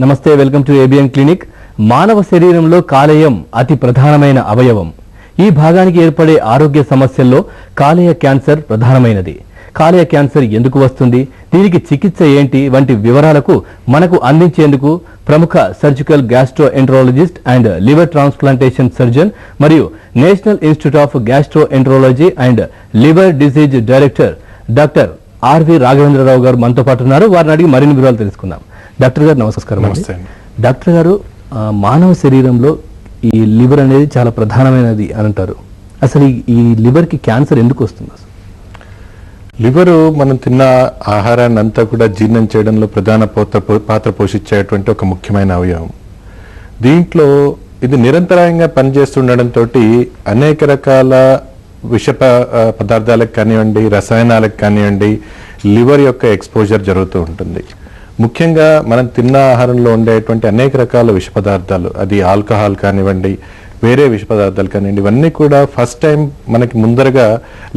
నమస్తే, welcome to ABN clinic. మానవ శరీరంలో కాలేయం అతి ప్రధానమైన అవయవం. ఈ భాగానికి ఏర్పడే ఆరోగ్య సమస్యల్లో కాలేయ క్యాన్సర్ ప్రధానమైనది. కాలేయ క్యాన్సర్ ఎందుకు వస్తుంది, దీనికి చికిత్స ఏంటి వంటి వివరాలకు మనకు అందించేందుకు ప్రముఖ surgical gastroenterologist and liver transplantation surgeon మరియు national institute of gastroenterology and liver disease director doctor R V Raghavendra Rao గారు మనతో పాటు ఉన్నారు. వారిని అడిగి మరిన్ని వివరాలు తెలుసుకుందాం. డాక్టర్ గారు నమస్కారం. డాక్టర్ గారు, మానవ శరీరంలో ఈ లివర్ అనేది చాలా ప్రధానమైనది అని అంటారు. అసలు ఈ లివర్ కి క్యాన్సర్ ఎందుకు వస్తుంది? లివరు మనం తిన్న ఆహారాన్ని అంతా కూడా జీర్ణం చేయడంలో ప్రధాన పాత్ర పోషించేటువంటి ఒక ముఖ్యమైన అవయవం. దీంట్లో ఇది నిరంతరాయంగా పనిచేస్తుండడంతో అనేక రకాల విష పదార్థాలకు కానివ్వండి, రసాయనాలకు కానివ్వండి, లివర్ యొక్క ఎక్స్పోజర్ జరుగుతూ ఉంటుంది. ముఖ్యంగా మనం తిన్న ఆహారంలో ఉండేటువంటి అనేక రకాల విష పదార్థాలు, అది ఆల్కహాల్ కానివ్వండి, వేరే విష పదార్థాలు కానివ్వండి, ఇవన్నీ కూడా ఫస్ట్ టైం మనకి ముందరగా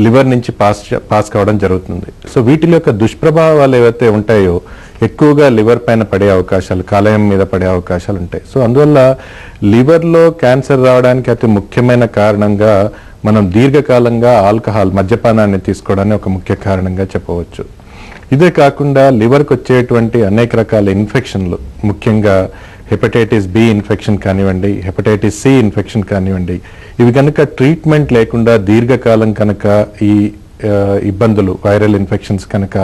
లివర్ నుంచి పాస్ కావడం జరుగుతుంది. సో వీటి యొక్క దుష్ప్రభావాలు ఏవైతే ఉంటాయో ఎక్కువగా లివర్ పైన పడే అవకాశాలు, కాలేయం మీద పడే అవకాశాలు ఉంటాయి. సో అందువల్ల లివర్లో క్యాన్సర్ రావడానికి అతి ముఖ్యమైన కారణంగా మనం దీర్ఘకాలంగా ఆల్కహాల్, మద్యపానాన్ని తీసుకోవడాన్ని ఒక ముఖ్య కారణంగా చెప్పవచ్చు. ఇదే కాకుండా లివర్కి వచ్చేటువంటి అనేక రకాల ఇన్ఫెక్షన్లు, ముఖ్యంగా హెపటైటిస్ బి ఇన్ఫెక్షన్ కానివ్వండి, హెపటైటిస్ సి ఇన్ఫెక్షన్ కానివ్వండి, ఇవి కనుక ట్రీట్మెంట్ లేకుండా దీర్ఘకాలం కనుక ఈ ఇబ్బందులు, వైరల్ ఇన్ఫెక్షన్స్ కనుక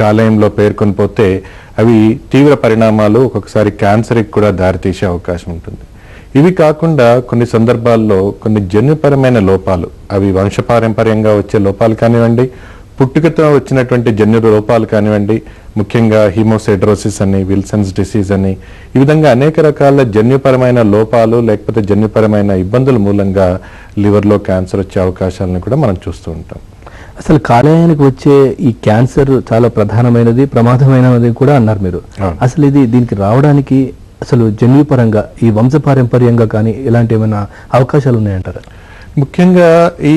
కాలేయంలో పేర్కొని పోతే అవి తీవ్ర పరిణామాలు, ఒక్కొక్కసారి క్యాన్సర్కి కూడా దారితీసే అవకాశం ఉంటుంది. ఇవి కాకుండా కొన్ని సందర్భాల్లో కొన్ని జన్యుపరమైన లోపాలు, అవి వంశపారంపర్యంగా వచ్చే లోపాలు కానివ్వండి, పుట్టుకతో వచ్చినటువంటి జన్యు లోపాలు కానివ్వండి, ముఖ్యంగా హీమోసైడ్రోసిస్ అని, విల్సన్స్ డిసీజ్ అని, ఈ విధంగా అనేక రకాల జన్యుపరమైన లోపాలు లేకపోతే జన్యుపరమైన ఇబ్బందుల మూలంగా లివర్లో క్యాన్సర్ వచ్చే అవకాశాలను కూడా మనం చూస్తూ ఉంటాం. అసలు కాలేయానికి వచ్చే ఈ క్యాన్సర్ చాలా ప్రధానమైనది, ప్రమాదమైనది కూడా అన్నారు మీరు. అసలు దీనికి రావడానికి అసలు జన్యుపరంగా, ఈ వంశపారంపర్యంగా కానీ ఇలాంటి ఏమైనా అవకాశాలు ఉన్నాయంటారా? ముఖ్యంగా ఈ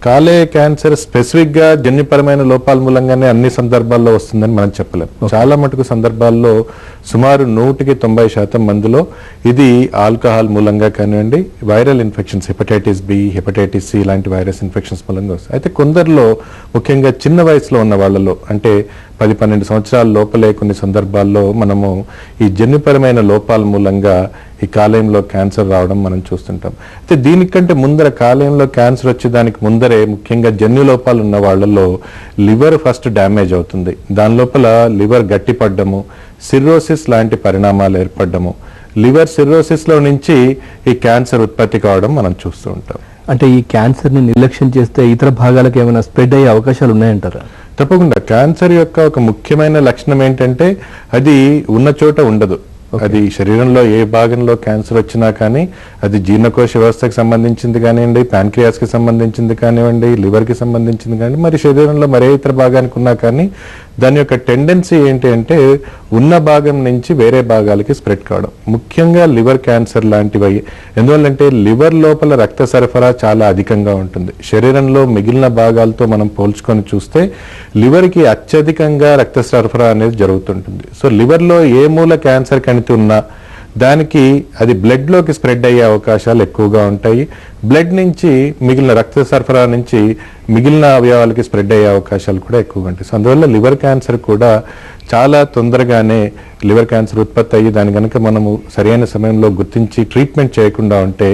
కాలేయ క్యాన్సర్ స్పెసిఫిక్ గా జన్యుపరమైన లోపాల మూలంగానే అన్ని సందర్భాల్లో వస్తుందని మనం చెప్పలేం. చాలా మటుకు సందర్భాల్లో సుమారు 100% మందిలో ఇది ఆల్కహాల్ మూలంగా కానివ్వండి, viral infections, hepatitis B, hepatitis C ఇలాంటి వైరస్ ఇన్ఫెక్షన్స్ మూలంగా వస్తాయి. అయితే కొందరిలో, ముఖ్యంగా చిన్న వయసులో ఉన్న వాళ్ళలో, అంటే 10-12 సంవత్సరాల లోపలే కొన్ని సందర్భాల్లో మనము ఈ జన్యుపరమైన లోపాల మూలంగా ఈ కాలేయంలో క్యాన్సర్ రావడం మనం చూస్తుంటాం. అయితే దీనికంటే ముందర, కాలేయంలో క్యాన్సర్ వచ్చేదానికి ముందరే ముఖ్యంగా జన్యు లోపాలు ఉన్న వాళ్ళలో లివర్ ఫస్ట్ డ్యామేజ్ అవుతుంది. దాని లోపల లివర్ గట్టిపడ్డము, సిర్రోసిస్ లాంటి పరిణామాలు ఏర్పడ్డము, లివర్ సిర్రోసిస్ లో నుంచి ఈ క్యాన్సర్ ఉత్పత్తి కావడం మనం చూస్తూ ఉంటాం. అంటే ఈ క్యాన్సర్ ని నిర్లక్ష్యం చేస్తే ఇతర భాగాలకు ఏమైనా స్ప్రెడ్ అయ్యే అవకాశాలు ఉన్నాయంటారా? తప్పకుండా. క్యాన్సర్ యొక్క ఒక ముఖ్యమైన లక్షణం ఏంటంటే అది ఉన్న చోట ఉండదు. అది శరీరంలో ఏ భాగంలో క్యాన్సర్ వచ్చినా కానీ, అది జీర్ణకోశ వ్యవస్థకు సంబంధించింది కానివ్వండి, ప్యాన్క్రియాస్ కి సంబంధించింది కానివ్వండి, లివర్ కి సంబంధించింది కానీ, మరి శరీరంలో మరే ఇతర భాగానికి ఉన్నా కానీ దాని యొక్క టెండెన్సీ ఏంటి అంటే ఉన్న భాగం నుంచి వేరే భాగాలకి స్ప్రెడ్ కావడం. ముఖ్యంగా లివర్ క్యాన్సర్ లాంటివి. ఎందువల్లంటే లివర్ లోపల రక్త సరఫరా చాలా అధికంగా ఉంటుంది. శరీరంలో మిగిలిన భాగాలతో మనం పోల్చుకొని చూస్తే లివర్కి అత్యధికంగా రక్త సరఫరా అనేది జరుగుతుంటుంది. సో లివర్లో ఏ మూల క్యాన్సర్ కణితి ఉన్నా దానికి అది బ్లడ్లోకి స్ప్రెడ్ అయ్యే అవకాశాలు ఎక్కువగా ఉంటాయి. బ్లడ్ నుంచి మిగిలిన రక్త సరఫరా నుంచి మిగిలిన అవయవాలకి స్ప్రెడ్ అయ్యే అవకాశాలు కూడా ఎక్కువగా ఉంటాయి. సో అందువల్ల లివర్ క్యాన్సర్ కూడా చాలా తొందరగానే లివర్ క్యాన్సర్ ఉత్పత్తి అయ్యి దాని కనుక మనము సరైన సమయంలో గుర్తించి ట్రీట్మెంట్ చేయకుండా ఉంటే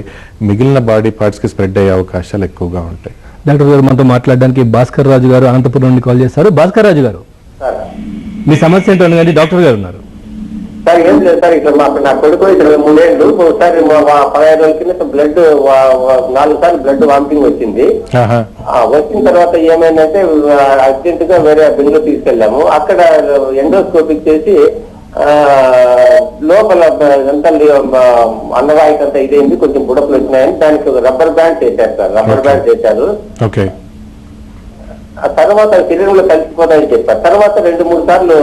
మిగిలిన బాడీ పార్ట్స్కి స్ప్రెడ్ అయ్యే అవకాశాలు ఎక్కువగా ఉంటాయి. డాక్టర్ గారు, మనతో మాట్లాడడానికి భాస్కర్ రాజు గారు అనంతపురం నుండి కాల్ చేశారు. భాస్కర్ రాజు గారు, మీ సమస్య ఏంటో కానీ డాక్టర్ గారు ఉన్నారు. సార్ ఏం లేదు సార్, ఇట్లా నా కొడుకు 23 ఏళ్ళు ఒకసారి 15 రోజుల కింద బ్లడ్ 4 సార్లు బ్లడ్ వామిటింగ్ వచ్చింది. వచ్చిన తర్వాత ఏమైందంటే అర్జెంట్ గా వేరే బెంగళూరు తీసుకెళ్ళాము. అక్కడ ఎండోస్కోపిక్ చేసి లోపల అంతా అన్నవాయికి అంతా ఇదేంది, కొంచెం బుడపలు వచ్చినాయని దానికి ఒక రబ్బర్ బ్యాండ్ చేశారు సార్. రబ్బర్ బ్యాండ్ చేశారు. ఆ తర్వాత శరీరంలో కలిసిపోతాయని చెప్పారు. తర్వాత 2-3 సార్లు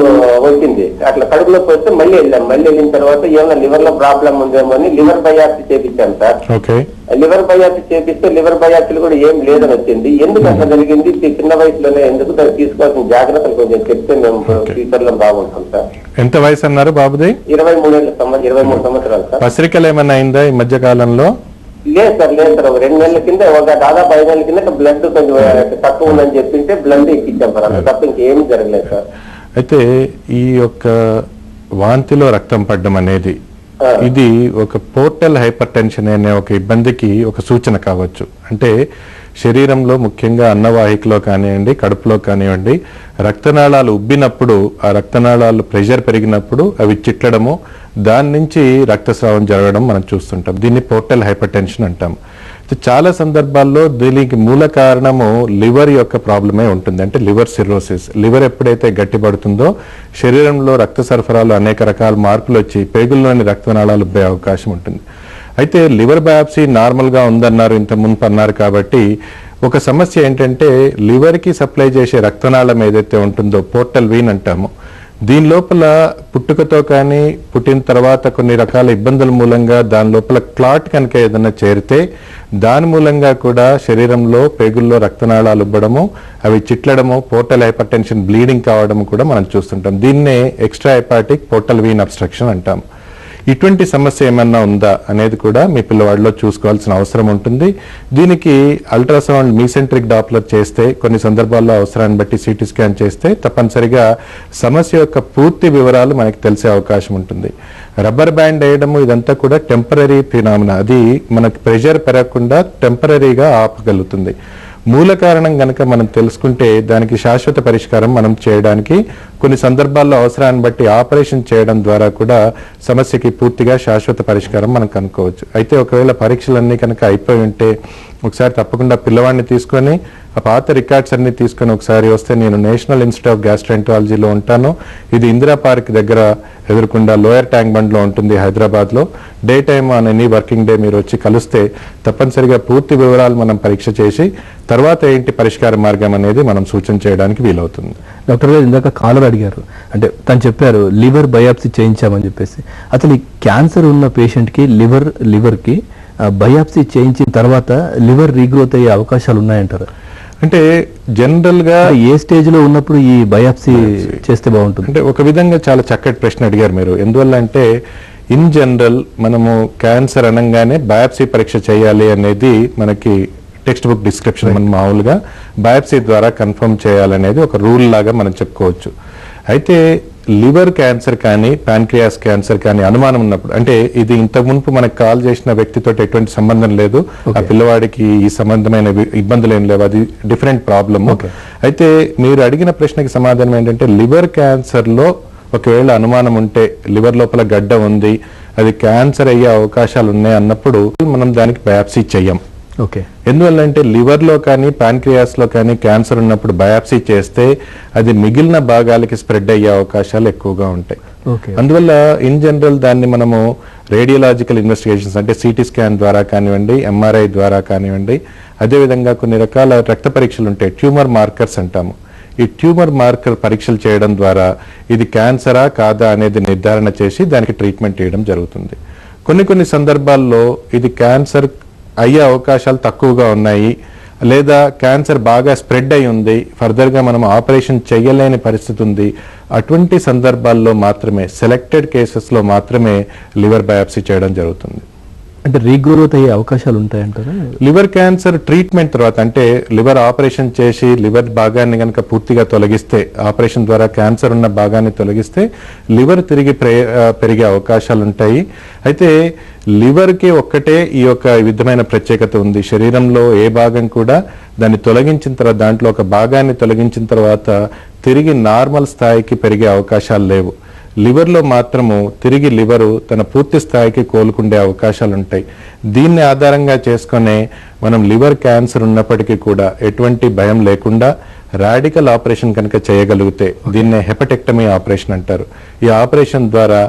వచ్చింది. అట్లా కడుపులోకి వస్తే మళ్ళీ వెళ్ళిన తర్వాత ఏమైనా లివర్ లో ప్రాబ్లం ఉందేమో అని లివర్ బయాప్సీ చేపించాను సార్. లివర్ బయాప్సీ చేపిస్తే లివర్ బయాప్సీలు కూడా ఏం లేదని వచ్చింది. ఎందుకు అట్లా జరిగింది, చిన్న వయసులోనే ఎందుకు, దాన్ని తీసుకోవాల్సిన జాగ్రత్తలు కొంచెం చెప్తే మేము ఫ్యూచర్ లో బాగుంటాం సార్. ఎంత వయసు అన్నారు బాబుది? 23 సంవత్సరాలు సార్. పసిరికలు ఏమన్నా అయిందా ఈ మధ్య కాలంలో? లేదు సార్. 2 నెలల కింద, దాదాపు 5 నెలల కింద బ్లడ్ కొంచెం తక్కువ ఉందని చెప్పింటే బ్లడ్ ఎక్కించాం సార్. అంత తప్ప ఇంకేమీ జరగలేదు సార్. అయితే ఈ యొక్క వాంతిలో రక్తం పడ్డం అనేది ఇది ఒక పోర్టల్ హైపర్ టెన్షన్ అనే ఒక ఇబ్బందికి ఒక సూచన కావచ్చు. అంటే శరీరంలో ముఖ్యంగా అన్నవాహికలో కానివ్వండి, కడుపులో కానివ్వండి, రక్తనాళాలు ఉబ్బినప్పుడు, ఆ రక్తనాళాలు ప్రెషర్ పెరిగినప్పుడు అవి చిట్లడము, దాని నుంచి రక్తస్రావం జరగడం మనం చూస్తుంటాం. దీన్ని పోర్టల్ హైపర్ టెన్షన్ అంటాం. చాలా సందర్భాల్లో దీనికి మూల కారణము లివర్ యొక్క ప్రాబ్లమే ఉంటుంది. అంటే లివర్ సిర్రోసిస్. లివర్ ఎప్పుడైతే గట్టిపడుతుందో శరీరంలో రక్త సరఫరాలో అనేక రకాల మార్పులు వచ్చి పేగుల్లోని రక్తనాళాలు ఉబ్బే అవకాశం ఉంటుంది. అయితే లివర్ బయాప్సీ నార్మల్గా ఉందన్నారు, ఇంత మునుపు అన్నారు. కాబట్టి ఒక సమస్య ఏంటంటే లివర్కి సప్లై చేసే రక్తనాళం ఏదైతే ఉంటుందో పోర్టల్ వీన్ అంటాము, దీని లోపల పుట్టుకతో కానీ పుట్టిన తర్వాత కొన్ని రకాల ఇబ్బందుల మూలంగా దాని లోపల క్లాట్ కనుక ఏదైనా చేరితే దాని మూలంగా కూడా శరీరంలో పేగుల్లో రక్తనాళాలు ఉబ్బడము, అవి చిట్లడము, పోర్టల్ హైపర్ టెన్షన్ బ్లీడింగ్ కావడం కూడా మనం చూస్తుంటాం. దీన్నే extra hepatic portal vein obstruction అంటాం. ఇటువంటి సమస్య ఏమన్నా ఉందా అనేది కూడా మీ పిల్లవాడిలో చూసుకోవాల్సిన అవసరం ఉంటుంది. దీనికి అల్ట్రాసౌండ్ మీసెంట్రిక్ డాప్లర్ చేస్తే, కొన్ని సందర్భాల్లో అవసరాన్ని బట్టి సిటీ స్కాన్ చేస్తే తప్పనిసరిగా సమస్య యొక్క పూర్తి వివరాలు మనకి తెలిసే అవకాశం ఉంటుంది. రబ్బర్ బ్యాండ్ వేయడము ఇదంతా కూడా టెంపరీ ఫినామినా. అది మనకి ప్రెషర్ పెరగకుండా టెంపరీగా ఆపగలుగుతుంది. మూల కారణం కనుక మనం తెలుసుకుంటే దానికి శాశ్వత పరిష్కారం మనం చేయడానికి కొన్ని సందర్భాల్లో అవసరాన్ని బట్టి ఆపరేషన్ చేయడం ద్వారా కూడా సమస్యకి పూర్తిగా శాశ్వత పరిష్కారం మనం కనుక్కోవచ్చు. అయితే ఒకవేళ పరీక్షలన్నీ కనుక అయిపోయి ఉంటే ఒకసారి తప్పకుండా పిల్లవాడిని తీసుకొని ఆ పాత రికార్డ్స్ అన్ని తీసుకొని ఒకసారి వస్తే, నేను నేషనల్ ఇన్స్టిట్యూట్ ఆఫ్ గ్యాస్ట్రోఎంట్రాలజీలో ఉంటాను. ఇది ఇందిరా పార్క్ దగ్గర ఎదురుకుండా లోయర్ ట్యాంక్ బండ్లో ఉంటుంది హైదరాబాద్లో. Day time on any working day మీరు వచ్చి కలిస్తే తప్పనిసరిగా పూర్తి వివరాలు మనం పరీక్ష చేసి తర్వాత ఏంటి పరిష్కార మార్గం అనేది మనం సూచన చేయడానికి వీలవుతుంది. డాక్టర్ గారు ఇందాక కాలర్ అడిగారు, అంటే తను చెప్పారు లివర్ బయాప్సీ చేయించామని చెప్పేసి. అసలు ఈ క్యాన్సర్ ఉన్న పేషెంట్కి లివర్కి బయాప్సీ చేయించిన తర్వాత లివర్ రీగ్రోత్ అయ్యే అవకాశాలు ఉన్నాయంటారు? అంటే జనరల్ గా ఏ స్టేజ్ లో ఉన్నప్పుడు ఈ బయాప్సీ చేస్తే బాగుంటుంది? అంటే ఒక విధంగా చాలా చక్కటి ప్రశ్న అడిగారు మీరు. ఎందువల్ల అంటే ఇన్ జనరల్ మనము క్యాన్సర్ అనగానే బయాప్సీ పరీక్ష చేయాలి అనేది మనకి టెక్స్ట్ బుక్ డిస్క్రిప్షన్. మనం మామూలుగా బయాప్సీ ద్వారా కన్ఫర్మ్ చేయాలనేది ఒక రూల్ లాగా మనం చెప్పుకోవచ్చు. అయితే లివర్ క్యాన్సర్ కానీ ప్యాన్క్రియాస్ క్యాన్సర్ కానీ అనుమానం ఉన్నప్పుడు, అంటే ఇది ఇంతకు మునుపు మనకు కాల్ చేసిన వ్యక్తితో ఎటువంటి సంబంధం లేదు, ఆ పిల్లవాడికి ఈ సంబంధమైన ఇబ్బందులు ఏం లేవు, అది డిఫరెంట్ ప్రాబ్లమ్. అయితే మీరు అడిగిన ప్రశ్నకి సమాధానం ఏంటంటే లివర్ క్యాన్సర్ లో ఒకవేళ అనుమానం ఉంటే, లివర్ లోపల గడ్డ ఉంది, అది క్యాన్సర్ అయ్యే అవకాశాలు ఉన్నాయి అన్నప్పుడు మనం దానికి బయాప్సీ చెయ్యం. ఎందువల్లంటే లివర్ లో కానీ ప్యాన్క్రియాస్ లో కానీ క్యాన్సర్ ఉన్నప్పుడు బయాప్సీ చేస్తే అది మిగిలిన భాగాలకి స్ప్రెడ్ అయ్యే అవకాశాలు ఎక్కువగా ఉంటాయి. అందువల్ల ఇన్ జనరల్ దాన్ని మనము రేడియోలాజికల్ ఇన్వెస్టిగేషన్స్ అంటే సిటీ స్కాన్ ద్వారా కానివ్వండి, ఎంఆర్ఐ ద్వారా కానివ్వండి, అదేవిధంగా కొన్ని రకాల రక్త పరీక్షలు ఉంటాయి, ట్యూమర్ మార్కర్స్ అంటాము. ఈ ట్యూమర్ మార్కర్ పరీక్షలు చేయడం ద్వారా ఇది క్యాన్సరా కాదా అనేది నిర్ధారణ చేసి దానికి ట్రీట్మెంట్ చేయడం జరుగుతుంది. కొన్ని సందర్భాల్లో ఇది క్యాన్సర్ అయ్యే అవకాశాలు తక్కువగా ఉన్నాయి, లేదా క్యాన్సర్ బాగా స్ప్రెడ్ అయి ఉంది, ఫర్దర్గా మనం ఆపరేషన్ చేయలేని పరిస్థితి ఉంది, అటువంటి సందర్భాల్లో మాత్రమే, సెలెక్టెడ్ కేసెస్లో మాత్రమే లివర్ బయాప్సీ చేయడం జరుగుతుంది. అంటే రీగ్రోత్ అయ్యే అవకాశాలు ఉంటాయంటారా? లివర్ క్యాన్సర్ ట్రీట్మెంట్ తర్వాత, అంటే లివర్ ఆపరేషన్ చేసి లివర్ భాగాన్ని కనుక పూర్తిగా తొలగిస్తే, ఆపరేషన్ ద్వారా క్యాన్సర్ ఉన్న భాగాన్ని తొలగిస్తే లివర్ తిరిగి పెరిగే అవకాశాలు ఉంటాయి. అయితే లివర్కి ఒక్కటే ఈ యొక్క విధమైన ప్రత్యేకత ఉంది. శరీరంలో ఏ భాగం కూడా దాన్ని తొలగించిన తర్వాత, దాంట్లో ఒక భాగాన్ని తొలగించిన తర్వాత తిరిగి నార్మల్ స్థాయికి పెరిగే అవకాశాలు లేవు. లివర్లో మాత్రము తిరిగి లివరు తన పూర్తి స్థాయికి కోలుకుండే అవకాశాలు ఉంటాయి. దీన్ని ఆధారంగా చేసుకునే మనం లివర్ క్యాన్సర్ ఉన్నప్పటికీ కూడా ఎటువంటి భయం లేకుండా రాడికల్ ఆపరేషన్ కనుక చేయగలిగితే, దీన్నే హెపటెక్టమీ ఆపరేషన్ అంటారు. ఈ ఆపరేషన్ ద్వారా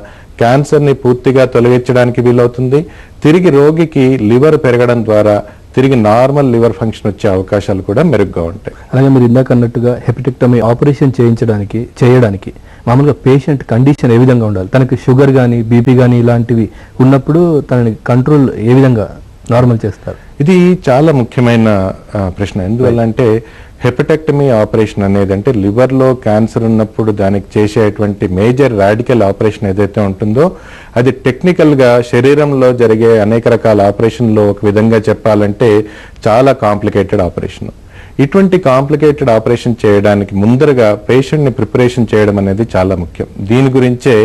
క్యాన్సర్ని పూర్తిగా తొలగించడానికి వీలవుతుంది. తిరిగి రోగికి లివర్ పెరగడం ద్వారా తిరిగి నార్మల్ లివర్ ఫంక్షన్ వచ్చే అవకాశాలు కూడా మెరుగ్గా ఉంటాయి. అలాగే మీరు ఇందాక అన్నట్టుగా హెపటెక్టమీ ఆపరేషన్ చేయడానికి మామూలుగా పేషెంట్ కండిషన్ ఏ విధంగా ఉండాలి? తనకి షుగర్ కానీ బీపీ కానీ ఇలాంటివి ఉన్నప్పుడు తనని కంట్రోల్ ఏ విధంగా నార్మల్ చేస్తారు? ఇది చాలా ముఖ్యమైన ప్రశ్న. ఎందువల్ల అంటే హెపటెక్టమీ ఆపరేషన్ అనేది అంటే లివర్లో క్యాన్సర్ ఉన్నప్పుడు దానికి చేసేటువంటి మేజర్ రాడికల్ ఆపరేషన్ ఏదైతే ఉంటుందో అది టెక్నికల్గా శరీరంలో జరిగే అనేక రకాల ఆపరేషన్లో ఒక విధంగా చెప్పాలంటే చాలా కాంప్లికేటెడ్ ఆపరేషన్. ఇటువంటి కాంప్లికేటెడ్ ఆపరేషన్ చేయడానికి ముందరగా పేషెంట్ని ప్రిపరేషన్ చేయడం అనేది చాలా ముఖ్యం. దీని గురించే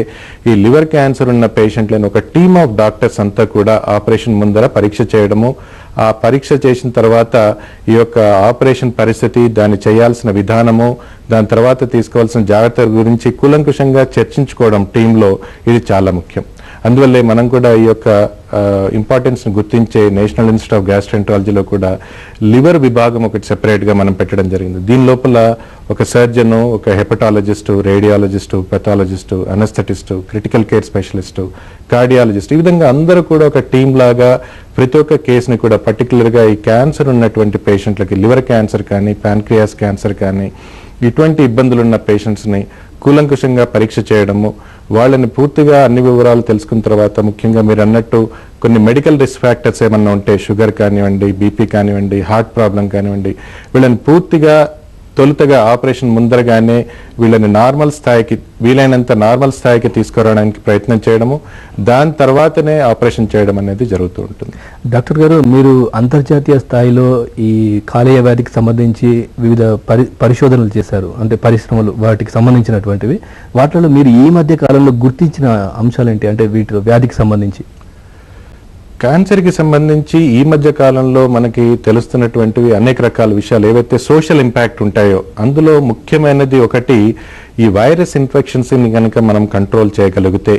ఈ లివర్ క్యాన్సర్ ఉన్న పేషెంట్లను ఒక టీమ్ ఆఫ్ డాక్టర్స్ అంతా కూడా ఆపరేషన్ ముందర పరీక్ష చేయడము, ఆ పరీక్ష చేసిన తర్వాత ఈ యొక్క ఆపరేషన్ పరిస్థితి, దాన్ని చేయాల్సిన విధానము, దాని తర్వాత తీసుకోవాల్సిన జాగ్రత్తల గురించి కూలంకుషంగా చర్చించుకోవడం టీంలో ఇది చాలా ముఖ్యం. అందువల్లే మనం కూడా ఈ యొక్క ఇంపార్టెన్స్ని గుర్తించే నేషనల్ ఇన్స్టిట్యూట్ ఆఫ్ గ్యాస్ట్రెంటాలజీలో కూడా లివర్ విభాగం ఒకటి సెపరేట్గా మనం పెట్టడం జరిగింది. దీని లోపల ఒక సర్జను, ఒక hepatologist, radiologist, pathologist, anaesthetist, critical care specialist, cardiologist, ఈ విధంగా అందరూ కూడా ఒక టీం లాగా ప్రతి ఒక్క కేసుని కూడా పర్టికులర్గా ఈ క్యాన్సర్ ఉన్నటువంటి పేషెంట్లకి, లివర్ క్యాన్సర్ కానీ ప్యాన్క్రియాస్ క్యాన్సర్ కానీ ఇటువంటి ఇబ్బందులు ఉన్న పేషెంట్స్ని కూలంకుషంగా పరీక్ష చేయడము, వాళ్ళని పూర్తిగా అన్ని వివరాలు తెలుసుకున్న తర్వాత ముఖ్యంగా మీరు అన్నట్టు కొన్ని మెడికల్ రిస్క్ ఫ్యాక్టర్స్ ఏమన్నా ఉంటే, షుగర్ కానివ్వండి, బీపీ కానివ్వండి, హార్ట్ ప్రాబ్లం కానివ్వండి, వీళ్ళని పూర్తిగా తొలుతగా ఆపరేషన్ ముందరగానే వీళ్ళని నార్మల్ స్థాయికి, వీలైనంత నార్మల్ స్థాయికి తీసుకురావడానికి ప్రయత్నం చేయడము, దాని తర్వాతనే ఆపరేషన్ చేయడం అనేది జరుగుతూ ఉంటుంది. డాక్టర్ గారు, మీరు అంతర్జాతీయ స్థాయిలో ఈ కాలేయ వ్యాధికి సంబంధించి వివిధ పరిశోధనలు చేశారు, అంటే పరిశ్రమలు వాటికి సంబంధించినటువంటివి. వాటిలో మీరు ఈ మధ్య కాలంలో గుర్తించిన అంశాలు ఏంటి? అంటే వీటి వ్యాధికి సంబంధించి క్యాన్సర్కి సంబంధించి ఈ మధ్య కాలంలో మనకి తెలుస్తున్నటువంటివి అనేక రకాల విషయాలు ఏవైతే సోషల్ ఇంపాక్ట్ ఉంటాయో అందులో ముఖ్యమైనది ఒకటి, ఈ వైరస్ ఇన్ఫెక్షన్స్ని కనుక మనం కంట్రోల్ చేయగలిగితే,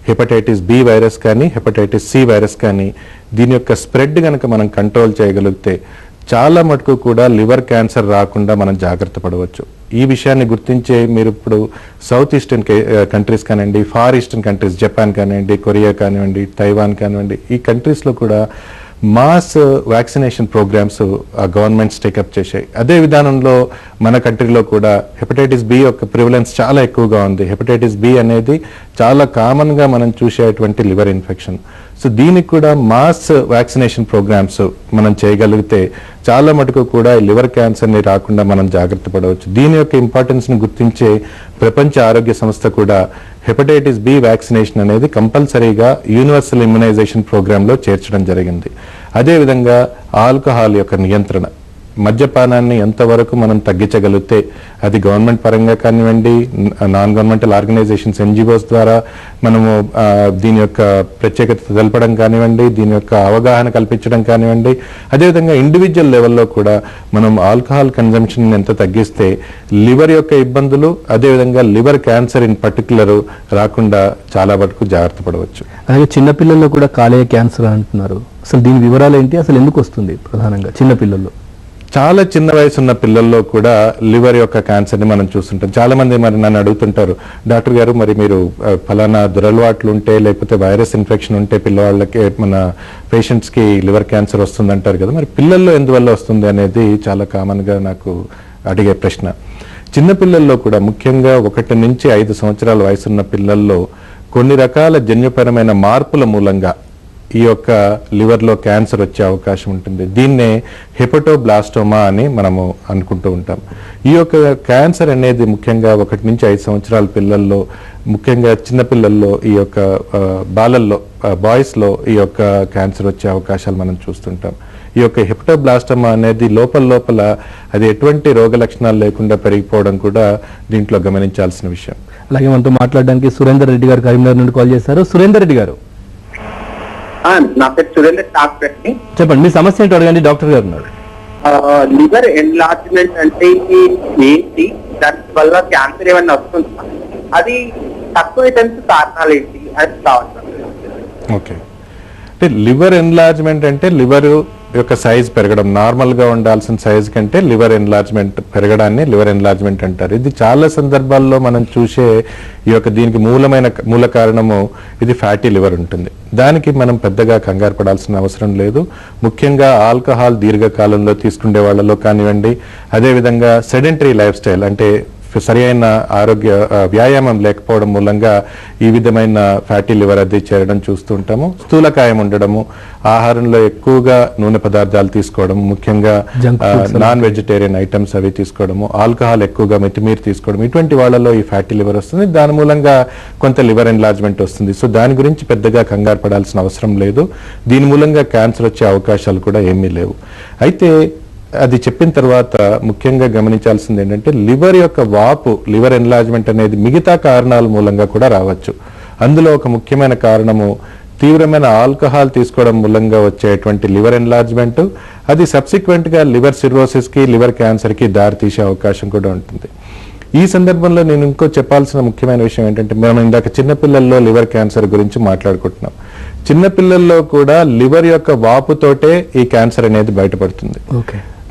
హెపటైటిస్ బి వైరస్ కానీ హెపటైటిస్ సి వైరస్ కానీ దీని యొక్క స్ప్రెడ్ కనుక మనం కంట్రోల్ చేయగలిగితే చాలా మటుకు కూడా లివర్ క్యాన్సర్ రాకుండా మనం జాగ్రత్త పడవచ్చు. ఈ విషయాన్ని గుర్తించే మీరు ఇప్పుడు సౌత్ ఈస్టర్న్ కంట్రీస్ కానివ్వండి, ఫార్ ఈస్టర్న్ కంట్రీస్, జపాన్ కానివ్వండి, కొరియా కానివ్వండి, తైవాన్ కానివ్వండి, ఈ కంట్రీస్లో కూడా mass vaccination programmes governments take up చేశాయి. అదే విధానంలో మన కంట్రీలో కూడా హెపటైటిస్ బి యొక్క ప్రివలెన్స్ చాలా ఎక్కువగా ఉంది. హెపటైటిస్ బి అనేది చాలా కామన్గా మనం చూసేటువంటి లివర్ ఇన్ఫెక్షన్. సో దీనికి కూడా మాస్ వ్యాక్సినేషన్ ప్రోగ్రామ్స్ మనం చేయగలిగితే చాలా మటుకు కూడా ఈ లివర్ క్యాన్సర్ని రాకుండా మనం జాగ్రత్త పడవచ్చు. దీని యొక్క ఇంపార్టెన్స్ని గుర్తించే ప్రపంచ ఆరోగ్య సంస్థ కూడా హెపటైటిస్ బి వ్యాక్సినేషన్ అనేది కంపల్సరీగా యూనివర్సల్ ఇమ్యునైజేషన్ ప్రోగ్రాంలో చేర్చడం జరిగింది. అదేవిధంగా ఆల్కహాల్ యొక్క నియంత్రణ, మద్యపానాన్ని ఎంతవరకు మనం తగ్గించగలిగితే అది గవర్నమెంట్ పరంగా కానివ్వండి, నాన్ గవర్నమెంటల్ ఆర్గనైజేషన్స్ ఎన్జిఓస్ ద్వారా మనము దీని యొక్క ప్రత్యేకత తెలపడం కానివ్వండి, దీని యొక్క అవగాహన కల్పించడం కానివ్వండి, అదేవిధంగా ఇండివిజువల్ లెవెల్లో కూడా మనం ఆల్కహాల్ కన్జంప్షన్ ఎంత తగ్గిస్తే లివర్ యొక్క ఇబ్బందులు, అదేవిధంగా లివర్ క్యాన్సర్ ఇన్ పర్టికులర్ రాకుండా చాలా వరకు జాగ్రత్త పడవచ్చు. అలాగే చిన్నపిల్లల్లో కూడా కాలేయ క్యాన్సర్ అంటున్నారు. అసలు దీని వివరాలు ఏంటి? అసలు ఎందుకు వస్తుంది ప్రధానంగా చిన్నపిల్లల్లో? చాలా చిన్న వయసు ఉన్న పిల్లల్లో కూడా లివర్ యొక్క క్యాన్సర్ని మనం చూస్తుంటాం. చాలా మంది మరి నన్ను అడుగుతుంటారు, డాక్టర్ గారు మరి మీరు ఫలానా దురలవాట్లు ఉంటే లేకపోతే వైరస్ ఇన్ఫెక్షన్ ఉంటే పిల్లవాళ్ళకి, మన పేషెంట్స్కి లివర్ క్యాన్సర్ వస్తుంది అంటారు కదా, మరి పిల్లల్లో ఎందువల్ల వస్తుంది అనేది చాలా కామన్గా నాకు అడిగే ప్రశ్న. చిన్నపిల్లల్లో కూడా ముఖ్యంగా 1 నుంచి 5 సంవత్సరాల వయసున్న పిల్లల్లో కొన్ని రకాల జన్యుపరమైన మార్పుల మూలంగా ఈ యొక్క లివర్లో క్యాన్సర్ వచ్చే అవకాశం ఉంటుంది. దీన్నే హెపటోబ్లాస్టోమా అని మనము అనుకుంటూ ఉంటాం. ఈ యొక్క క్యాన్సర్ అనేది ముఖ్యంగా 1 నుంచి 5 సంవత్సరాల పిల్లల్లో, ముఖ్యంగా చిన్నపిల్లల్లో, ఈ యొక్క బాలల్లో, బాయ్స్లో ఈ యొక్క క్యాన్సర్ వచ్చే అవకాశాలు మనం చూస్తుంటాం. ఈ యొక్క హెపటోబ్లాస్టోమా అనేది లోపల అది ఎటువంటి రోగ లక్షణాలు లేకుండా పెరిగిపోవడం కూడా దీంట్లో గమనించాల్సిన విషయం. అలాగే మనతో మాట్లాడడానికి సురేందర్ రెడ్డి గారు కరీంనగర్ నుండి కాల్ చేశారు. సురేందర్ రెడ్డి గారు, నా పేరు సురేందర్ డాక్టర్. చెప్పండి, మీ సమస్య ఏంటో అడగండి, డాక్టర్ గారు ఉన్నారు. లివర్ ఎన్లార్జ్మెంట్ అంటే ఏంటి, దాని వల్ల క్యాన్సర్ ఏమన్నా వస్తుందా, అది తక్కువ కారణాలు ఏంటి అది కావాలి. ఓకే, అంటే లివర్ ఎన్లార్జ్మెంట్ అంటే లివర్ యొక్క సైజ్ పెరగడం, నార్మల్ గా ఉండాల్సిన సైజ్ కంటే లివర్ ఎన్లార్జ్మెంట్ పెరగడాన్ని లివర్ ఎన్లార్జ్మెంట్ అంటారు. ఇది చాలా సందర్భాల్లో మనం చూసే ఈ యొక్క దీనికి మూల కారణము ఇది ఫ్యాటీ లివర్ ఉంటుంది. దానికి మనం పెద్దగా కంగారు పడాల్సిన అవసరం లేదు. ముఖ్యంగా ఆల్కహాల్ దీర్ఘకాలంలో తీసుకునే వాళ్ళలో కానివ్వండి, అదేవిధంగా సెడెంటరీ లైఫ్ స్టైల్ అంటే సరి అయిన వ్యాయామం లేకపోవడం మూలంగా ఈ విధమైన ఫ్యాటీ లివర్ అది చేరడం చూస్తూ ఉంటాము. స్థూలకాయం ఉండడము, ఆహారంలో ఎక్కువగా నూనె పదార్థాలు తీసుకోవడం, ముఖ్యంగా నాన్ వెజిటేరియన్ ఐటమ్స్ అవి తీసుకోవడము, ఆల్కహాల్ ఎక్కువగా మితిమీరి తీసుకోవడం, ఇటువంటి వాళ్ళలో ఈ ఫ్యాటీ లివర్ వస్తుంది. దాని మూలంగా కొంత లివర్ ఎన్లార్జ్మెంట్ వస్తుంది. సో దాని గురించి పెద్దగా కంగారు పడాల్సిన అవసరం లేదు. దీని మూలంగా క్యాన్సర్ వచ్చే అవకాశాలు కూడా ఏమీ లేవు. అయితే అది చెప్పిన తర్వాత ముఖ్యంగా గమనించాల్సింది ఏంటంటే లివర్ యొక్క వాపు, లివర్ ఎన్లార్జ్మెంట్ అనేది మిగతా కారణాల మూలంగా కూడా రావచ్చు. అందులో ఒక ముఖ్యమైన కారణము తీవ్రమైన ఆల్కహాల్ తీసుకోవడం మూలంగా వచ్చేటువంటి లివర్ ఎన్లార్జ్మెంట్, అది సబ్సిక్వెంట్ గా లివర్ సిర్రోసిస్ కి, లివర్ క్యాన్సర్ కి దారితీసే అవకాశం కూడా ఉంటుంది. ఈ సందర్భంలో నేను ఇంకో చెప్పాల్సిన ముఖ్యమైన విషయం ఏంటంటే, మనం ఇందాక చిన్నపిల్లల్లో లివర్ క్యాన్సర్ గురించి మాట్లాడుకుంటున్నాం. చిన్నపిల్లల్లో కూడా లివర్ యొక్క వాపుతోటే ఈ క్యాన్సర్ అనేది బయటపడుతుంది.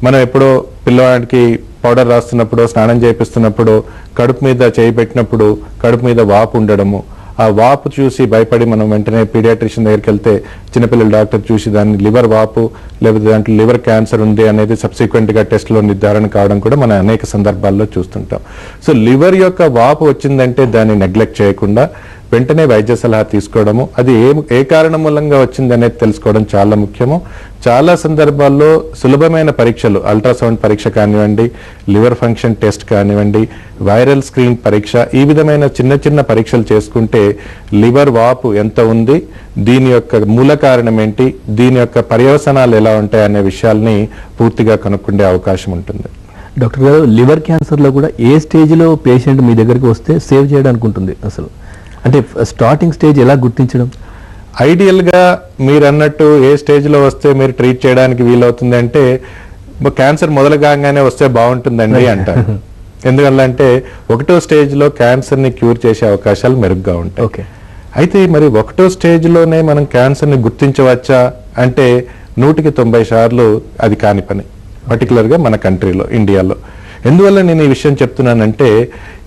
మనం ఎప్పుడో పిల్లవాడికి పౌడర్ రాస్తున్నప్పుడు, స్నానం చేపిస్తున్నప్పుడు, కడుపు మీద చేయి పెట్టినప్పుడు కడుపు మీద వాపు ఉండడము, ఆ వాపు చూసి భయపడి మనం వెంటనే పీడియాట్రిషియన్ దగ్గరికి వెళ్తే చిన్నపిల్లల డాక్టర్ చూసి దాన్ని లివర్ వాపు లేకపోతే దాంట్లో లివర్ క్యాన్సర్ ఉంది అనేది సబ్సిక్వెంట్ గా టెస్ట్ లో నిర్ధారణ కావడం కూడా మనం అనేక సందర్భాల్లో చూస్తుంటాం. సో లివర్ యొక్క వాపు వచ్చిందంటే దాన్ని నెగ్లెక్ట్ చేయకుండా వెంటనే వైద్య సలహా తీసుకోవడము, అది ఏ కారణం మూలంగా వచ్చింది అనేది తెలుసుకోవడం చాలా ముఖ్యము. చాలా సందర్భాల్లో సులభమైన పరీక్షలు, అల్ట్రాసౌండ్ పరీక్ష కానివ్వండి, లివర్ ఫంక్షన్ టెస్ట్ కానివ్వండి, వైరల్ స్క్రీన్ పరీక్ష, ఈ విధమైన చిన్న చిన్న పరీక్షలు చేసుకుంటే లివర్ వాపు ఎంత ఉంది, దీని యొక్క మూల కారణం ఏంటి, దీని యొక్క పర్యవసనాలు ఎలా ఉంటాయి అనే విషయాల్ని పూర్తిగా కనుక్కుండే అవకాశం ఉంటుంది. డాక్టర్ గారు, లివర్ క్యాన్సర్లో కూడా ఏ స్టేజ్లో పేషెంట్ మీ దగ్గరికి వస్తే సేవ్ చేయడానికి ఉంటుంది? అసలు అంటే స్టార్టింగ్ స్టేజ్ ఎలా గుర్తించడం? ఐడియల్ గా మీరు అన్నట్టు ఏ స్టేజ్ లో వస్తే మీరు ట్రీట్ చేయడానికి వీలవుతుంది అంటే, క్యాన్సర్ మొదలు కాగానే వస్తే బాగుంటుందండి అంటారు. ఎందుకంటే 1వ స్టేజ్ లో క్యాన్సర్ ని క్యూర్ చేసే అవకాశాలు మెరుగ్గా ఉంటాయి. అయితే మరి 1వ స్టేజ్ లోనే మనం క్యాన్సర్ ని గుర్తించవచ్చా అంటే 100కి 90 సార్లు అది కాని పని, పర్టికులర్ గా మన కంట్రీలో, ఇండియాలో. ఎందువల్ల నేను ఈ విషయం చెప్తున్నానంటే,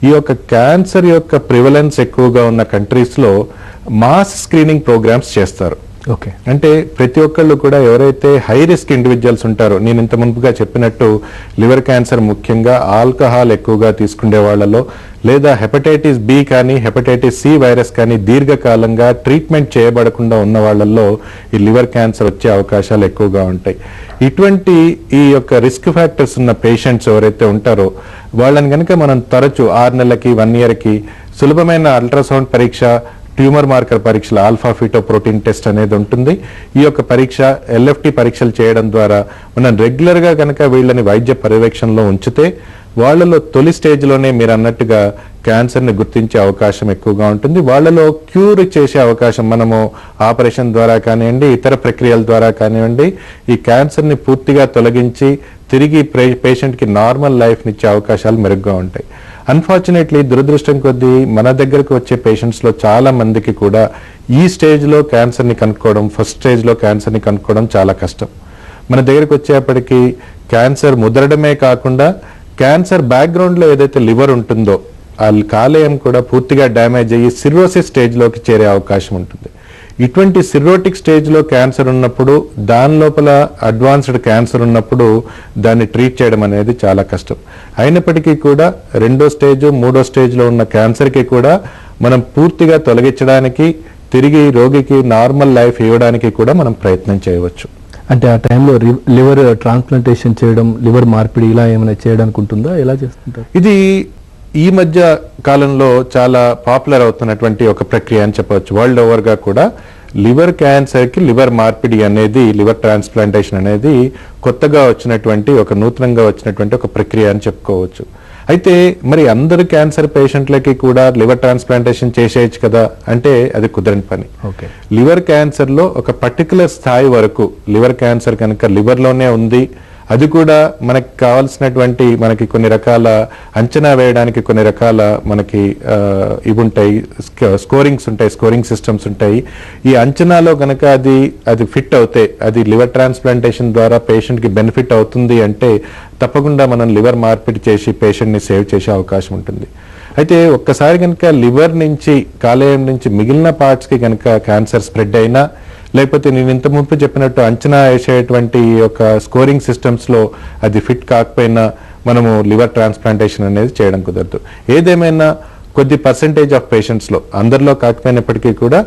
ఈ యొక్క క్యాన్సర్ యొక్క ప్రివలెన్స్ ఎక్కువగా ఉన్న కంట్రీస్ లో మాస్ స్క్రీనింగ్ ప్రోగ్రామ్స్ చేస్తారు. అంటే ప్రతి ఒక్కళ్ళు కూడా ఎవరైతే హై రిస్క్ ఇండివిజువల్స్ ఉంటారో, నేను ఇంత మునుపుగా చెప్పినట్టు లివర్ క్యాన్సర్ ముఖ్యంగా ఆల్కహాల్ ఎక్కువగా తీసుకునే వాళ్ళలో, లేదా హెపటైటిస్ బి కానీ హెపటైటిస్ సి వైరస్ కానీ దీర్ఘకాలంగా ట్రీట్మెంట్ చేయబడకుండా ఉన్న వాళ్ళల్లో ఈ లివర్ క్యాన్సర్ వచ్చే అవకాశాలు ఎక్కువగా ఉంటాయి. ఇటువంటి ఈ యొక్క రిస్క్ ఫ్యాక్టర్స్ ఉన్న పేషెంట్స్ ఎవరైతే ఉంటారో వాళ్ళని కనుక మనం తరచూ 6 నెలలకి 1 ఇయర్కి సులభమైన అల్ట్రాసౌండ్ పరీక్ష, ట్యూమర్ మార్కర్ పరీక్షలు, ఆల్ఫా ఫీటో ప్రోటీన్ టెస్ట్ అనేది ఉంటుంది. ఈ యొక్క పరీక్ష, ఎల్ఎఫ్టి పరీక్షలు చేయడం ద్వారా మనం రెగ్యులర్ గా కనుక వీళ్ళని వైద్య పర్యవేక్షణలో ఉంచితే వాళ్ళలో తొలి స్టేజ్లోనే మీరు అన్నట్టుగా క్యాన్సర్ని గుర్తించే అవకాశం ఎక్కువగా ఉంటుంది. వాళ్ళలో క్యూర్ చేసే అవకాశం, మనము ఆపరేషన్ ద్వారా కానివ్వండి, ఇతర ప్రక్రియల ద్వారా కానివ్వండి, ఈ క్యాన్సర్ని పూర్తిగా తొలగించి తిరిగి పేషెంట్కి నార్మల్ లైఫ్నిచ్చే అవకాశాలు మెరుగ్గా ఉంటాయి. అన్ఫార్చునేట్లీ, దురదృష్టం కొద్దీ మన దగ్గరకు వచ్చే పేషెంట్స్లో చాలా మందికి కూడా ఈ స్టేజ్లో క్యాన్సర్ని కనుక్కోవడం, ఫస్ట్ స్టేజ్లో క్యాన్సర్ని కనుక్కోవడం చాలా కష్టం. మన దగ్గరకు వచ్చేప్పటికి క్యాన్సర్ ముదరడమే కాకుండా క్యాన్సర్ బ్యాక్గ్రౌండ్లో ఏదైతే లివర్ ఉంటుందో ఆ కాలేయం కూడా పూర్తిగా డ్యామేజ్ అయ్యి సిర్రోసిస్ స్టేజ్లోకి చేరే అవకాశం ఉంటుంది. ఇటువంటి సిర్రోటిక్ స్టేజ్లో క్యాన్సర్ ఉన్నప్పుడు, దాని లోపల అడ్వాన్స్డ్ క్యాన్సర్ ఉన్నప్పుడు దాన్ని ట్రీట్ చేయడం అనేది చాలా కష్టం. అయినప్పటికీ కూడా 2వ స్టేజ్ 3వ స్టేజ్లో ఉన్న క్యాన్సర్కి కూడా మనం పూర్తిగా తొలగించడానికి, తిరిగి రోగికి నార్మల్ లైఫ్ ఇవ్వడానికి కూడా మనం ప్రయత్నం చేయవచ్చు. అంటే ఆ టైంలో లివర్ ట్రాన్స్ప్లాంటేషన్ చేయడం, లివర్ మార్పిడి ఇలా ఏమైనా చేయడానికి ఉంటుందా? ఎలా చేస్తుంటారు? ఇది ఈ మధ్య కాలంలో చాలా పాపులర్ అవుతున్నటువంటి ఒక ప్రక్రియ అని చెప్పవచ్చు. వరల్డ్ ఓవర్ గా కూడా లివర్ క్యాన్సర్ కి లివర్ మార్పిడి అనేది, లివర్ ట్రాన్స్ప్లాంటేషన్ అనేది కొత్తగా వచ్చినటువంటి, ఒక నూతనంగా వచ్చినటువంటి ఒక ప్రక్రియ అని చెప్పుకోవచ్చు. అయితే మరి అందరు క్యాన్సర్ పేషెంట్లకి కూడా లివర్ ట్రాన్స్ప్లాంటేషన్ చేసేయచ్చు కదా అంటే అది కుదరని పని. లివర్ క్యాన్సర్ లో ఒక పర్టికులర్ స్థాయి వరకు లివర్ క్యాన్సర్ కనుక లివర్ లోనే ఉంది, అది కూడా మనకి కావాల్సినటువంటి మనకి కొన్ని రకాల అంచనా వేయడానికి కొన్ని రకాల మనకి ఇవి ఉంటాయి, స్కోరింగ్స్ ఉంటాయి, స్కోరింగ్ సిస్టమ్స్ ఉంటాయి. ఈ అంచనాలో గనక అది ఫిట్ అవుతే, అది లివర్ ట్రాన్స్ప్లాంటేషన్ ద్వారా పేషెంట్కి బెనిఫిట్ అవుతుంది అంటే తప్పకుండా మనం లివర్ మార్పిడి చేసి పేషెంట్ని సేవ్ చేసే అవకాశం ఉంటుంది. అయితే ఒక్కసారి కనుక లివర్ నుంచి, కాలేయం నుంచి మిగిలిన పార్ట్స్కి కనుక క్యాన్సర్ స్ప్రెడ్ అయినా, లేకపోతే నేను ఇంత ముందు చెప్పినట్టు అంచనా వేసేటువంటి ఒక స్కోరింగ్ సిస్టమ్స్లో అది ఫిట్ కాకపోయినా మనము లివర్ ట్రాన్స్ప్లాంటేషన్ అనేది చేయడం కుదరదు. ఏదేమైనా కొద్ది పర్సెంటేజ్ ఆఫ్ పేషెంట్స్లో, అందరిలో కాకపోయినప్పటికీ కూడా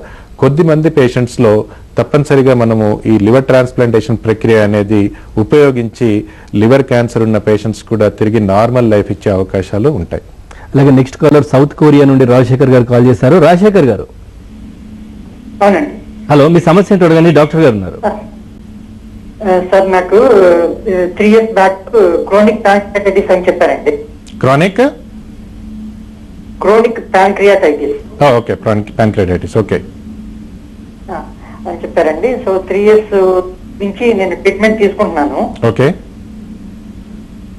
కొద్ది మంది పేషెంట్స్లో తప్పనిసరిగా మనము ఈ లివర్ ట్రాన్స్ప్లాంటేషన్ ప్రక్రియ అనేది ఉపయోగించి లివర్ క్యాన్సర్ ఉన్న పేషెంట్స్ కూడా తిరిగి నార్మల్ లైఫ్ ఇచ్చే అవకాశాలు ఉంటాయి. అలాగే నెక్స్ట్ కాలర్ సౌత్ కొరియా నుండి రాజశేఖర్ గారు కాల్ చేశారు. రాజశేఖర్ గారు, అవునండి. హలో, మీ సమస్య ఏంటో అడగండి, డాక్టర్ గారు ఉన్నారు. సార్, నాకు 3 years బ్యాక్ క్రోనిక్ ప్యాంక్రియాటైటిస్ అని చెప్పారండి. Chronic pancreatitis. Okay, pancreatitis, okay అని చెప్పారండి. సో 3 years నుంచి నేను ట్రీట్మెంట్ తీసుకుంటున్నాను. ఓకే,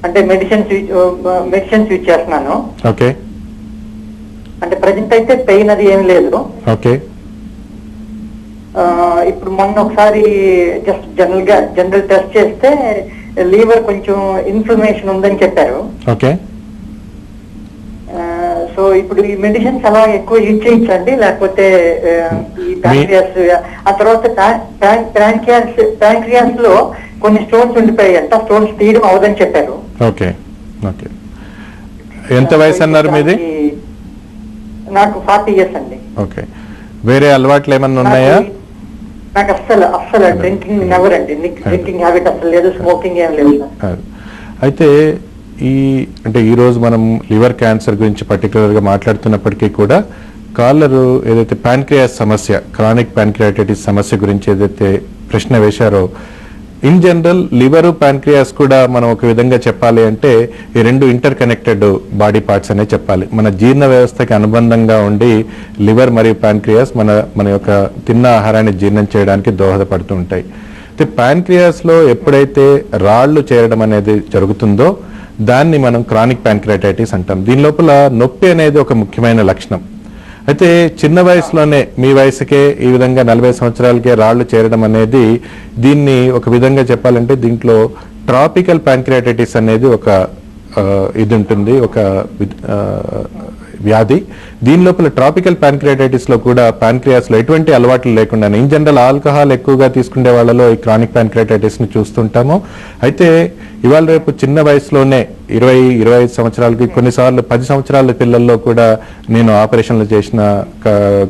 అంటే మెడిసిన్స్ యూజ్ చేస్తున్నాను. ఓకే, అంటే ప్రజెంట్ అయితే పెయిన్ అది ఏం లేదు. ఓకే. ఇప్పుడు మొన్న ఒకసారి జస్ట్ జనరల్ టెస్ట్ చేస్తే లివర్ కొంచెం ఇన్ఫ్లమేషన్ ఉందని చెప్పారు. ఓకే. సో ఇప్పుడు ఈ మెడిసిన్స్ అలా ఎక్కువ యూజ్ చేయించండి, లేకపోతే ఈ ప్యాంక్రియాస్, ఆ తర్వాత ప్యాంక్రియాస్ లో కొన్ని స్టోన్స్ ఉండిపోయాయి అంట, స్టోన్స్ తీయడం అవదని చెప్పారు. Okay, okay. ఎంత వయసు అన్నారు మీది? నాకు 40 years అండి. ఓకే. వేరే అలవాట్లు ఏమన్నా ఉన్నాయా? నాకు అస్సలు డ్రింకింగ్ నెవర్ అండి. డ్రింకింగ్ హ్యాబిట్ అసలు లేదు, స్మోకింగ్ ఏం లేదు. అయితే అంటే ఈ రోజు మనం లివర్ క్యాన్సర్ గురించి పర్టికులర్గా మాట్లాడుతున్నప్పటికీ కూడా కాలరు ఏదైతే ప్యాంక్రియాస్ సమస్య, క్రానిక్ ప్యాంక్రియాటైటిస్ సమస్య గురించి ఏదైతే ప్రశ్న వేశారో, ఇన్ జనరల్ లివరు ప్యాంక్రియాస్ కూడా మనం ఒక విధంగా చెప్పాలి అంటే ఈ రెండు ఇంటర్ కనెక్టెడ్ బాడీ పార్ట్స్ అనే చెప్పాలి. మన జీర్ణ వ్యవస్థకి అనుబంధంగా ఉండి లివర్ మరియు ప్యాంక్రియాస్ మన యొక్క తిన్న ఆహారాన్ని జీర్ణం చేయడానికి దోహదపడుతూ ఉంటాయి. అయితే ప్యాంక్రియాస్లో ఎప్పుడైతే రాళ్లు చేరడం అనేది జరుగుతుందో దాన్ని మనం క్రానిక్ ప్యాంక్రియాటైటిస్ అంటాం. దీని లోపల నొప్పి అనేది ఒక ముఖ్యమైన లక్షణం. అయితే చిన్న వయసులోనే, మీ వయసుకే ఈ విధంగా 40 సంవత్సరాలకే రాళ్లు చేరడం అనేది, దీన్ని ఒక విధంగా చెప్పాలంటే దీంట్లో ట్రాపికల్ ప్యాంక్రియాటైటిస్ అనేది ఒక ఇది ఉంటుంది, ఒక వ్యాధి. దీని లోపల ట్రాపికల్ ప్యాంక్రియాటైటిస్ లో కూడా ప్యాంక్రియాస్ లో ఎటువంటి అలవాట్లు లేకుండా, ఇన్ జనరల్ ఆల్కహాల్ ఎక్కువగా తీసుకునే వాళ్ళలో ఈ క్రానిక్ ప్యాంక్రియాటైటిస్ ని చూస్తుంటాము. అయితే ఇవాళ రేపు చిన్న వయసులోనే 20-25 సంవత్సరాలకి, కొన్నిసార్లు 10 సంవత్సరాల పిల్లల్లో కూడా నేను ఆపరేషన్లు చేసిన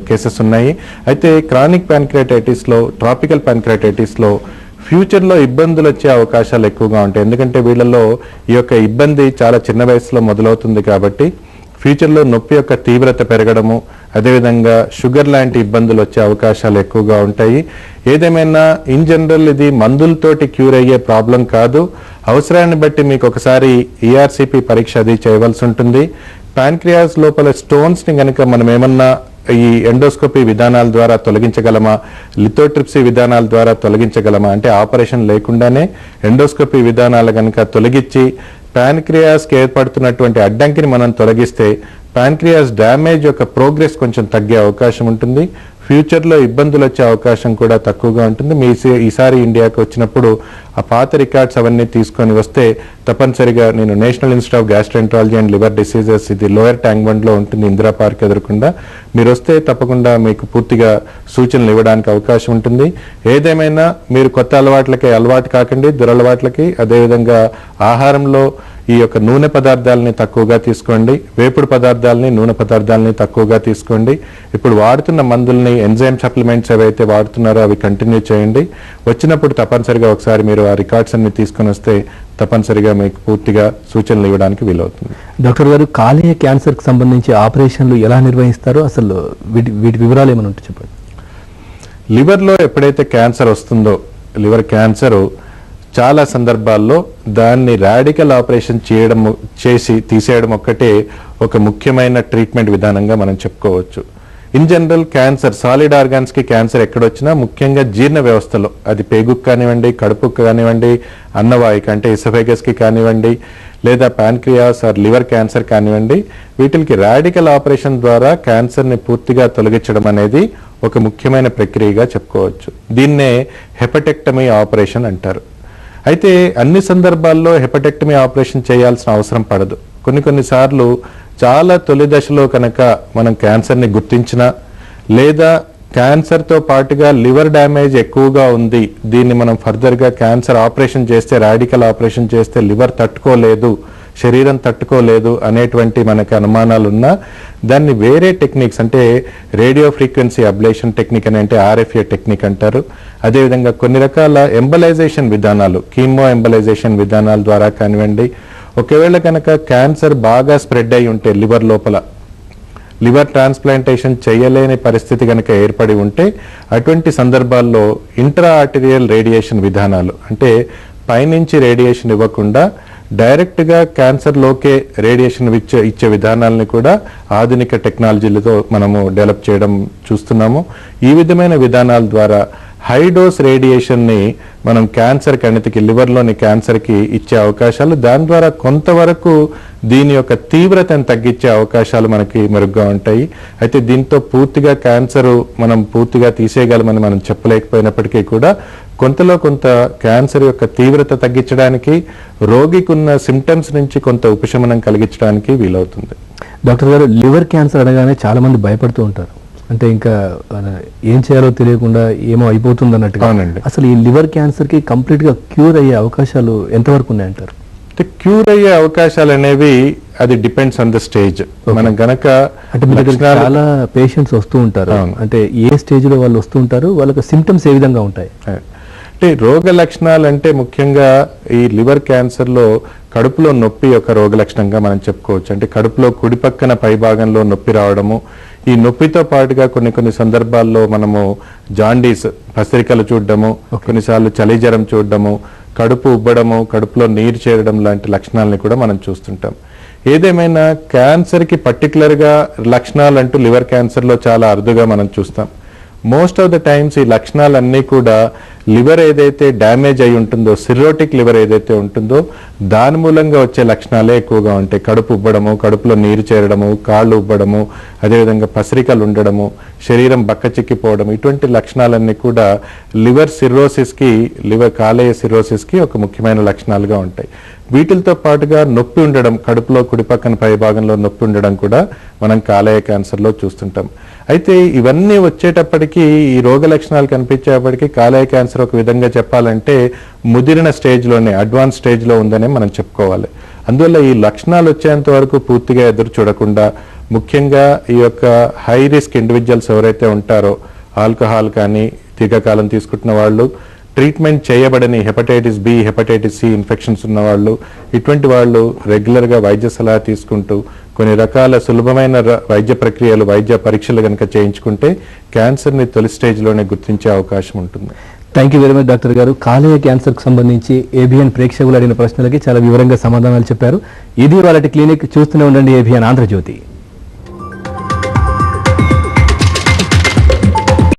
కేసెస్ ఉన్నాయి. అయితే క్రానిక్ ప్యాంక్రియాటైటిస్ లో, ట్రాపికల్ ప్యాంక్రియాటైటిస్ లో ఫ్యూచర్లో ఇబ్బందులు వచ్చే అవకాశాలు ఎక్కువగా ఉంటాయి. ఎందుకంటే వీళ్ళలో ఈ యొక్క ఇబ్బంది చాలా చిన్న వయసులో మొదలవుతుంది కాబట్టి ఫ్యూచర్లో నొప్పి యొక్క తీవ్రత పెరగడము, అదేవిధంగా షుగర్ లాంటి ఇబ్బందులు వచ్చే అవకాశాలు ఎక్కువగా ఉంటాయి. ఏదేమైనా ఇన్ జనరల్ ఇది మందులతోటి క్యూర్ అయ్యే ప్రాబ్లం కాదు. అవసరాన్ని బట్టి మీకు ఒకసారి ఈఆర్సిపి పరీక్ష అది చేయవలసి ఉంటుంది. ప్యాంక్రియాస్ లోపల స్టోన్స్ని కనుక మనం ఏమన్నా ఈ ఎండోస్కోపీ విధానాల ద్వారా తొలగించగలమా, లిథోట్రిప్సీ విధానాల ద్వారా తొలగించగలమా అంటే ఆపరేషన్ లేకుండానే ఎండోస్కోపీ విధానాలు కనుక తొలగించి ప్యాన్క్రియాస్కి ఏర్పడుతున్నటువంటి అడ్డంకిని మనం తొలగిస్తే ప్యాన్క్రియాస్ డ్యామేజ్ యొక్క ప్రోగ్రెస్ కొంచెం తగ్గే అవకాశం ఉంటుంది. ఫ్యూచర్లో ఇబ్బందులు వచ్చే అవకాశం కూడా తక్కువగా ఉంటుంది. మీ ఈసారి ఇండియాకి వచ్చినప్పుడు ఆ పాత రికార్డ్స్ అవన్నీ తీసుకొని వస్తే తప్పనిసరిగా నేను national institute of gastroenterology and liver diseases, ఇది లోయర్ ట్యాంక్ బండ్లో ఉంటుంది, ఇందిరా పార్క్ ఎదురకుండా, మీరు వస్తే తప్పకుండా మీకు పూర్తిగా సూచనలు ఇవ్వడానికి అవకాశం ఉంటుంది. ఏదేమైనా మీరు కొత్త అలవాట్లకి అలవాటు కాకండి, దురలవాట్లకి. అదేవిధంగా ఆహారంలో ఈ యొక్క నూనె పదార్థాలని తక్కువగా తీసుకోండి, వేపుడు పదార్థాలని, నూనె పదార్థాలని తక్కువగా తీసుకోండి. ఇప్పుడు వాడుతున్న మందుల్ని, ఎంజైమ్ సప్లిమెంట్స్ ఏవైతే వాడుతున్నారో అవి కంటిన్యూ చేయండి. వచ్చినప్పుడు తప్పనిసరిగా ఒకసారి మీరు ఆ రికార్డ్స్ అన్ని తీసుకొని వస్తే తప్పనిసరిగా మీకు పూర్తిగా సూచనలు ఇవ్వడానికి వీలవుతుంది. డాక్టర్ గారు, కాలేయ క్యాన్సర్కి సంబంధించి ఆపరేషన్లు ఎలా నిర్వహిస్తారు, అసలు వీటి వివరాలు ఏమైనా ఉంటే చెప్పండి. లివర్లో ఎప్పుడైతే క్యాన్సర్ వస్తుందో, లివర్ క్యాన్సర్ చాలా సందర్భాల్లో దాన్ని రాడికల్ ఆపరేషన్ తీసేయడం ఒక్కటే ఒక ముఖ్యమైన ట్రీట్మెంట్ విధానంగా మనం చెప్పుకోవచ్చు. In general cancer, solid organs కి క్యాన్సర్ ఎక్కడొచ్చినా ముఖ్యంగా జీర్ణ వ్యవస్థలో, అది పేగుకు కానివ్వండి, కడుపుకు కానివ్వండి, అన్నవాహిక అంటే ఇసోఫేగస్ కి కానివ్వండి, లేదా ప్యాన్క్రియాస్ ఆర్ లివర్ క్యాన్సర్ కానివ్వండి, వీటికి రాడికల్ ఆపరేషన్ ద్వారా క్యాన్సర్ని పూర్తిగా తొలగించడం అనేది ఒక ముఖ్యమైన ప్రక్రియగా చెప్పుకోవచ్చు. దీన్నే హెపటెక్టమీ ఆపరేషన్ అంటారు. అయితే అన్ని సందర్భాల్లో హెపటెక్టమీ ఆపరేషన్ చేయాల్సిన అవసరం పడదు. కొన్నిసార్లు చాలా తొలి దశలో కనుక మనం క్యాన్సర్ని గుర్తించినా, లేదా క్యాన్సర్తో పాటుగా లివర్ డ్యామేజ్ ఎక్కువగా ఉంది, దీన్ని మనం ఫర్దర్గా క్యాన్సర్ ఆపరేషన్ చేస్తే, రాడికల్ ఆపరేషన్ చేస్తే లివర్ తట్టుకోలేదు, శరీరం తట్టుకోలేదు అనేటువంటి మనకు అనుమానాలు ఉన్నా దాన్ని వేరే టెక్నిక్స్ అంటే రేడియో ఫ్రీక్వెన్సీ అబ్లేషన్ టెక్నిక్ అని అంటే ఆర్ఎఫ్ఏ టెక్నిక్ అంటారు. అదేవిధంగా కొన్ని రకాల ఎంబలైజేషన్ విధానాలు, కీమో ఎంబలైజేషన్ విధానాల ద్వారా కానివ్వండి, ఒకవేళ కనుక క్యాన్సర్ బాగా స్ప్రెడ్ అయి ఉంటే లివర్ లోపల, లివర్ ట్రాన్స్ప్లాంటేషన్ చేయలేని పరిస్థితి కనుక ఏర్పడి ఉంటే అటువంటి సందర్భాల్లో ఇంట్రా ఆర్టీరియల్ రేడియేషన్ విధానాలు అంటే పైనుంచి రేడియేషన్ ఇవ్వకుండా డైరెక్ట్గా క్యాన్సర్లోకే రేడియేషన్ ఇచ్చే విధానాలని కూడా ఆధునిక టెక్నాలజీలతో మనము డెవలప్ చేయడం చూస్తున్నాము. ఈ విధమైన విధానాల ద్వారా హై డోస్ రేడియేషన్ని మనం క్యాన్సర్ కణితికి, లివర్లోని క్యాన్సర్కి ఇచ్చే అవకాశాలు, దాని ద్వారా కొంతవరకు దీని యొక్క తీవ్రతను తగ్గించే అవకాశాలు మనకి మెరుగ్గా ఉంటాయి. అయితే దీంతో పూర్తిగా క్యాన్సర్ మనం పూర్తిగా తీసేయగలమని మనం చెప్పలేకపోయినప్పటికీ కూడా కొంతలో కొంత క్యాన్సర్ యొక్క తీవ్రత తగ్గించడానికి, రోగికి ఉన్న సిమ్టమ్స్ నుంచి కొంత ఉపశమనం కలిగించడానికి వీలవుతుంది. డాక్టర్ గారు, లివర్ క్యాన్సర్ అనగానే చాలా మంది భయపడుతూ ఉంటారు. అంటే ఇంకా ఏం చేయాలో తెలియకుండా ఏమో అయిపోతుంది అన్నట్టుగా. అసలు ఈ లివర్ క్యాన్సర్ కి కంప్లీట్ గా క్యూర్ అయ్యే అవకాశాలు ఎంతవరకు ఉన్నాయంటారు? క్యూర్ అయ్యే అవకాశాలు అనేవి అది డిపెండ్స్ ఆన్ ద స్టేజ్. మనం గనక అంటే చాలా పేషెంట్స్ వస్తూ ఉంటారు, అంటే ఏ స్టేజ్ లో వాళ్ళు వస్తూ ఉంటారు, వాళ్ళకి సిమ్టమ్స్ ఏ విధంగా ఉంటాయి? అంటే రోగ లక్షణాలు అంటే ముఖ్యంగా ఈ లివర్ క్యాన్సర్ లో కడుపులో నొప్పి ఒక రోగ లక్షణంగా మనం చెప్పుకోవచ్చు. అంటే కడుపులో కుడి పక్కన పై భాగంలో నొప్పి రావడము, ఈ నొప్పితో పాటుగా కొన్ని సందర్భాల్లో మనము జాండీస్, పసిరికలు చూడడము, కొన్నిసార్లు చలి జ్వరం చూడడము, కడుపు ఉబ్బడము, కడుపులో నీరు చేరడం లాంటి లక్షణాలని కూడా మనం చూస్తుంటాం. ఏదేమైనా క్యాన్సర్కి పర్టికులర్గా లక్షణాలు అంటూ లివర్ క్యాన్సర్లో చాలా అరుదుగా మనం చూస్తాం. మోస్ట్ ఆఫ్ ద టైమ్స్ ఈ లక్షణాలన్నీ కూడా లివర్ ఏదైతే డ్యామేజ్ అయి ఉంటుందో, సిర్రోటిక్ లివర్ ఏదైతే ఉంటుందో దాని మూలంగా వచ్చే లక్షణాలే ఎక్కువగా ఉంటాయి. కడుపు ఉబ్బడము, కడుపులో నీరు చేరడము, కాళ్ళు ఉబ్బడము, అదేవిధంగా పసిరికలు ఉండడము, శరీరం బక్కచిక్కిపోవడం, ఇటువంటి లక్షణాలన్నీ కూడా లివర్ సిర్రోసిస్కి, లివర్ కాలేయ సిర్రోసిస్కి ఒక ముఖ్యమైన లక్షణాలుగా ఉంటాయి. వీటితో పాటుగా నొప్పి ఉండడం, కడుపులో కుడిపక్కన పై భాగంలో నొప్పి ఉండడం కూడా మనం కాలేయ క్యాన్సర్లో చూస్తుంటాం. అయితే ఇవన్నీ వచ్చేటప్పటికీ, ఈ రోగ లక్షణాలు కనిపించేటప్పటికీ కాలేయ క్యాన్సర్ ఒక విధంగా చెప్పాలంటే ముదిరిన స్టేజ్లోనే, అడ్వాన్స్ స్టేజ్లో ఉందనే మనం చెప్పుకోవాలి. అందువల్ల ఈ లక్షణాలు వచ్చేంత వరకు పూర్తిగా ఎదురు చూడకుండా, ముఖ్యంగా ఈ యొక్క హై రిస్క్ ఇండివిజువల్స్ ఎవరైతే ఉంటారో, ఆల్కహాల్ కానీ దీర్ఘకాలం తీసుకుంటున్న వాళ్ళు, ట్రీట్మెంట్ చేయబడని hepatitis B, hepatitis C infections ఉన్న వాళ్ళు, ఇటువంటి వాళ్ళు రెగ్యులర్గా వైద్య సలహా తీసుకుంటూ కొన్ని రకాల సులభమైన వైద్య ప్రక్రియలు, వైద్య పరీక్షలు కనుక చేయించుకుంటే క్యాన్సర్ని తొలి స్టేజ్లోనే గుర్తించే అవకాశం ఉంటుంది. Thank you very much doctor గారు. కాలేయ క్యాన్సర్కి సంబంధించి ఏబిఎన్ ప్రేక్షకులు అడిగిన ప్రశ్నలకి చాలా వివరంగా సమాధానాలు చెప్పారు. ఇది వాళ్ళ క్లినిక్. చూస్తూనే ఉండండి ఏబిఎన్ ఆంధ్రజ్యోతి.